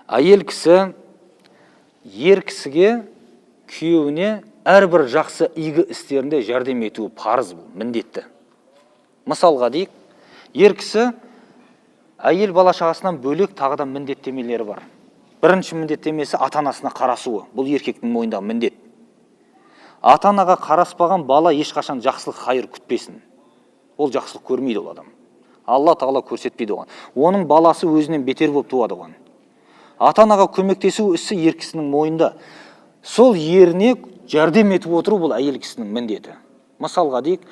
Әйел кісі ер кісіге, күйеуіне әрбір жақсы игі істерінде жәрдем етуі парыз, бұл міндетті. Мысалға дейік, ер кісі әйел бала шағасынан бөлек тағыдан міндеттемелері бар. Бірінші міндеттемесі ата-анасына қарасуы. Бұл еркектің мойнындағы міндет. Ата-анаға қараспаған бала ешқашан жақсылық хайыр күтпесін. Ол жақсылық көрмейді ол адам. Алла тағала көрсетпейді оған. Оның баласы өзінен бетер болып туады оған. Ата-анаға көмектесу ісі ер кісінің мойнында. Сол еріне жәрдем етіп отыру бұл әйел кісінің міндеті. Мысалға дейік,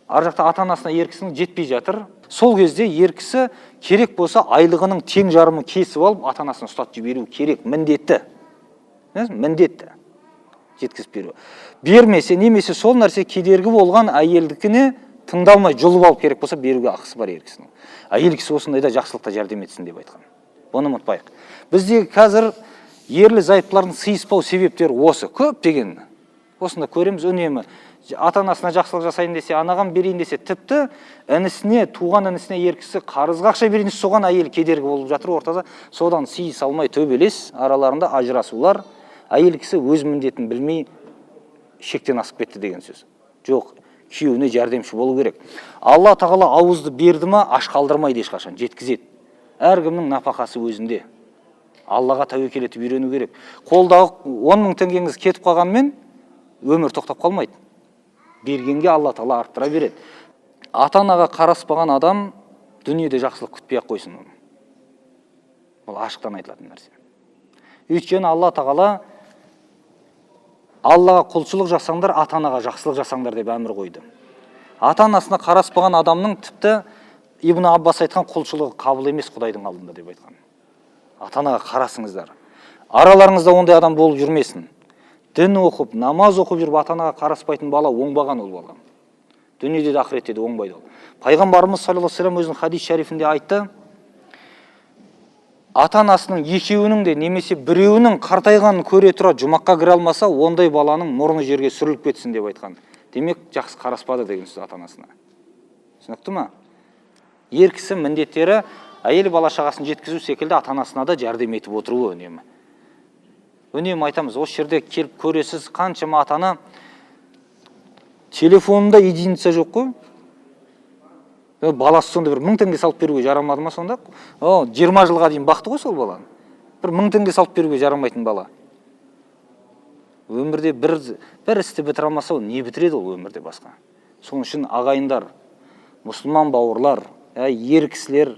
ар жақта ата-анасына ер кісінің жетпей жатыр. Сол кезде ер кісі керек болса айлығының тең жарымын кесіп алып, ата-анасын ұстатып жіберу керек, міндетті. Міндетті. Жеткізіп беру. Бермесе, немесе сол нәрсе кедергі болған әйелдікіне тыңдалмай жұлып алып керек болса, беруге ақысы бар ер кісінің. Әйел кісі осындайда жақсылықта жәрдем етсін деп айтқан. Бұны ұмытпайық. Біздегі қазір ерлі зайыптылардың сыйыспау себептері осы. Көптеген. Осында көреміз үнемі. Ата-анасына жақсылық жасайын десе, анаған берейін десе, тіпті інісіне, туған інісіне ер кісі қарызға ақша берейін десе, соған әйел кедергі болып жатыр ортада. Содан сыйыса алмай төбелес, араларында ажырасулар. Әйел кісі өз міндетін білмей шектен асып кетті деген сөз. Жоқ, күйеуіне жәрдемші болу керек. Алла тағала ауызды берді ма, аш қалдырмайды ешқашан, жеткізеді. Әркімнің нәпақасы өзінде. Аллаға тәуекел етіп үйрену керек. Қолдағы 10 мың теңгеңіз кетіп қалғанмен өмір тоқтап қалмайды. Бергенге Алла тағала арттыра береді. Ата-анаға қараспаған адам дүниеде жақсылық күтпей ақ қойсын. Бұл ашықтан айтылатын нәрсе. Өйткені Алла тағала Аллаға құлшылық жасаңдар, ата-анаға жақсылық жасаңдар деп әмір қойды. Ата-анасына қараспаған адамның тіпті Ибн Аббас айтқан құлшылығы қабыл емес Құдайдың алдында деп айтқан. Ата-анаға қарасыңыздар. Араларыңызда ондай адам болып жүрмесін. Дін оқып, намаз оқып жүріп ата-анаға қараспайтын бала оңбаған ол бала. Дүниеде де ақыретте де оңбайды ол. Пайғамбарымыз саллаллаху алейхи ва саллям өзінің хадис шарифінде айтты: ата-анасының екеуінің де немесе біреуінің қартайғанын көре тұра жұмаққа кіре алмаса, ондай баланың мұрны жерге сүріліп кетсін деп айтқан. Демек, жақсы қараспады деген сөз ата-анасына. Түсінікті ме? Ер кісі міндеттері әйел бала шағасын жеткізу секілді ата-анасына да жәрдем етіп отыруы үнемі. Үнемі айтамыз, осы жерде келіп көресіз, қаншама ата-ана телефонында единица жоқ қой. Баласы сонда бір 1000 теңге салып беруге жарамады ма сонда? 20 жылға дейін бақты ғой сол баланы. Бір 1000 теңге салып беруге жарамайтын бала. Өмірде бір істі бітіре алмаса, не бітіреді ол өмірде басқа? Соның үшін ағайындар, мұсылман бауырлар, ер кісілер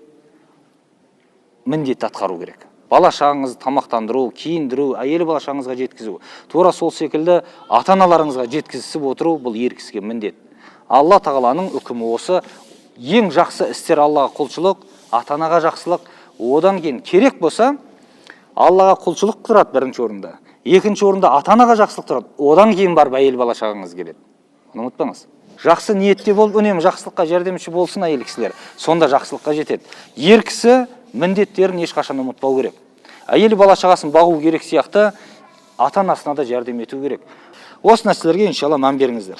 міндетті атқару керек. Бала шағыңызды тамақтандыру, киіндіру, әйел бала шағыңызға жеткізу. Тура сол секілді ата-аналарыңызға жеткізісіп отыру бұл ер кісіге міндет. Алла тағаланың үкімі осы. Ең жақсы істер Аллаға құлшылық, ата-анаға жақсылық. Одан кейін керек болса, Аллаға құлшылық тұрады бірінші орында. Екінші орында ата-анаға жақсылық тұрады. Одан кейін барып әйел бала шағаңыз келеді. Оны ұмытпаңыз. Жақсы ниетте болып, үнемі жақсылыққа жәрдемші болсын әйел кісілер. Сонда жақсылыққа жетеді. Ер кісі міндеттерін ешқашан ұмытпау керек. Әйел бала шағасын бағу керек сияқты ата-анасына да жәрдем ету керек. Осы нәрселерге иншалла мән беріңіздер.